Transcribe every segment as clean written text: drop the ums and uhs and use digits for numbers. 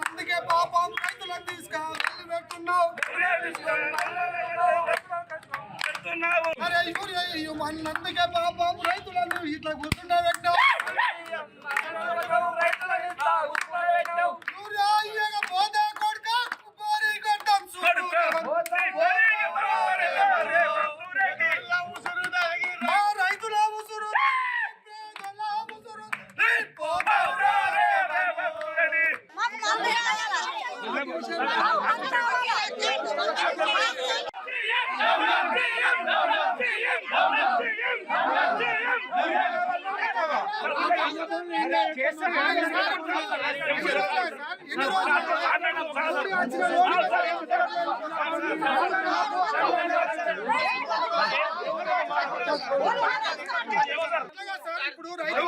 అందుకే పాపం రైతులకు తీసుకెళ్ళి పెడుతున్నావు. అరే అందుకే పాపం రైతులను ఇట్లా కూర్చుంటే పెట్టావు. పోతే కొడుక పోరీ కొట్టం రైతుల ఉసురు ఇప్పుడు రైతు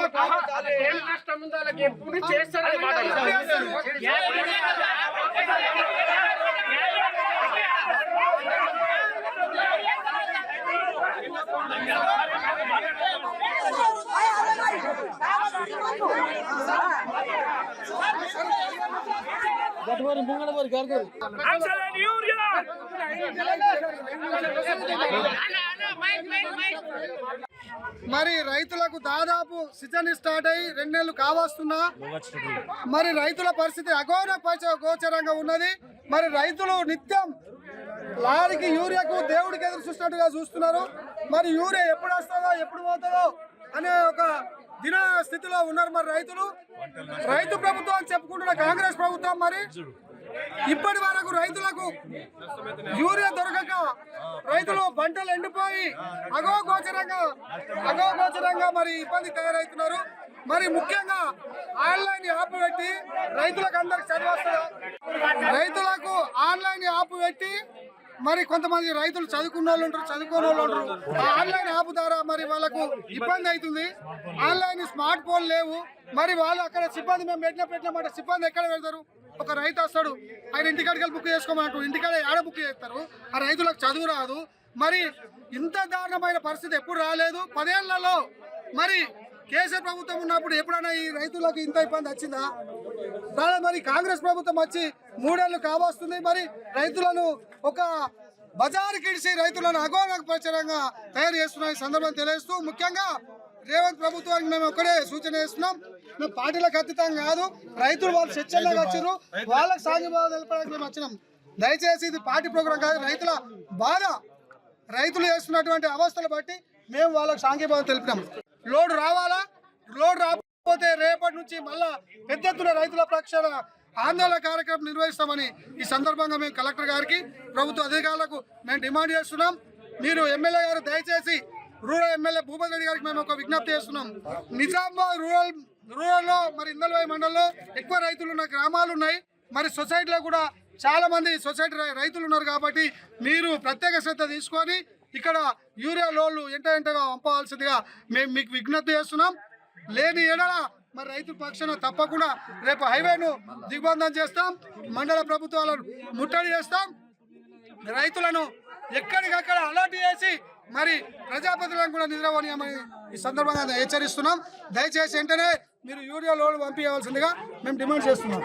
నష్టం ఉందో వాళ్ళకి ఎప్పుడు చేస్తారని మరి రైతులకు దాదాపు సీజన్ స్టార్ట్ అయ్యి 2 నెలలు కావస్తున్నా మరి రైతుల పరిస్థితి అఘోర గోచరంగా ఉన్నది. మరి రైతులు నిత్యం లారీకి యూరియాకు దేవుడికి ఎదురు చూసినట్టుగా చూస్తున్నారు. మరి యూరియా ఎప్పుడు వస్తుందో ఎప్పుడు పోతుందో అనే ఒక దిన స్థితిలో ఉన్నారు. మరి రైతు ప్రభుత్వం అని చెప్పుకుంటున్న కాంగ్రెస్ ప్రభుత్వం మరి ఇప్పటి వరకు రైతులకు యూరియా దొరకక రైతులు పంటలు ఎండిపోయి అగోగోచరంగా మరి ఇబ్బంది తయారవుతున్నారు. మరి ముఖ్యంగా ఆన్లైన్ యాప్ పెట్టి రైతులకు అందరికి చదివేస్తారు. రైతులకు ఆన్లైన్ యాప్ పెట్టి మరి కొంతమంది రైతులు చదువుకున్న వాళ్ళు ఉంటారు, చదువుకోని వాళ్ళు ఉంటారు. ఆన్లైన్ యాప్ ద్వారా మరి వాళ్ళకు ఇబ్బంది అవుతుంది. ఆన్లైన్ స్మార్ట్ ఫోన్ లేవు. మరి వాళ్ళు అక్కడ సిబ్బంది మేము పెట్టినమాట సిబ్బంది ఎక్కడ పెడతారు? ఒక రైతు వస్తాడు, ఆయన ఇంటికాడికి వెళ్ళి బుక్ చేసుకోమంటూ ఇంటికాడ ఆడ బుక్ చేస్తారు. ఆ రైతులకు చదువు రాదు. మరి ఇంత దారుణమైన పరిస్థితి ఎప్పుడు రాలేదు 10 ఏళ్లలో. మరి కేసీఆర్ ప్రభుత్వం ఉన్నప్పుడు ఎప్పుడైనా ఈ రైతులకు ఇంత ఇబ్బంది వచ్చిందా? మరి కాంగ్రెస్ ప్రభుత్వం వచ్చి 3 ఏళ్లు కావస్తుంది. మరి రైతులను ఒక బజారుకి ఇడిచి రైతులను అగోరపరచరంగా తయారు చేస్తున్న ఈ సందర్భం తెలియజేస్తూ ముఖ్యంగా రేవంత్ ప్రభుత్వానికి మేము ఒక్కడే సూచన చేస్తున్నాం. మేము పార్టీలకు అతీతం కాదు, రైతులు వాళ్ళు స్వచ్ఛందంగా వచ్చారు, వాళ్ళకి సాగుబాధ తెలపడానికి మేము వచ్చినాం. దయచేసి ఇది పార్టీ ప్రోగ్రాం కాదు, రైతుల బాధ, రైతులు చేస్తున్నటువంటి అవస్థలు బట్టి మేము వాళ్ళకి సాంఘీభావం తెలిపినాం. లోడ్ రావాలా, లోడ్ రాకపోతే రేపటి నుంచి మళ్ళా పెద్ద ఎత్తున రైతుల పక్షాన ఆందోళన కార్యక్రమం నిర్వహిస్తామని ఈ సందర్భంగా మేము కలెక్టర్ గారికి ప్రభుత్వ అధికారులకు మేము డిమాండ్ చేస్తున్నాం. మీరు ఎమ్మెల్యే గారు దయచేసి రూరల్ ఎమ్మెల్యే భూపతి రెడ్డి గారికి మేము ఒక విజ్ఞప్తి చేస్తున్నాం. నిజామాబాద్ రూరల్లో మరి ఇందల్వాయి మండలంలో ఎక్కువ రైతులు ఉన్న గ్రామాలు ఉన్నాయి. మరి సొసైటీలో కూడా చాలా మంది సొసైటీ రైతులు ఉన్నారు. కాబట్టి మీరు ప్రత్యేక శ్రద్ధ తీసుకొని ఇక్కడ యూరియా లోన్లు ఎంటగా పంపవలసిందిగా మేము మీకు విజ్ఞప్తి చేస్తున్నాం. లేని ఎడల మరి రైతు పక్షాన తప్పకుండా రేపు హైవేను దిగ్బంధం చేస్తాం, మండల ప్రభుత్వాలను ముట్టడి చేస్తాం, రైతులను ఎక్కడికక్కడ అలర్ట్ చేసి మరి ప్రజాప్రతినిధులను కూడా నిద్రపోనియమని ఈ సందర్భంగా హెచ్చరిస్తున్నాం. దయచేసి వెంటనే మీరు యూరియా లోన్లు పంపించవలసిందిగా మేము డిమాండ్ చేస్తున్నాం.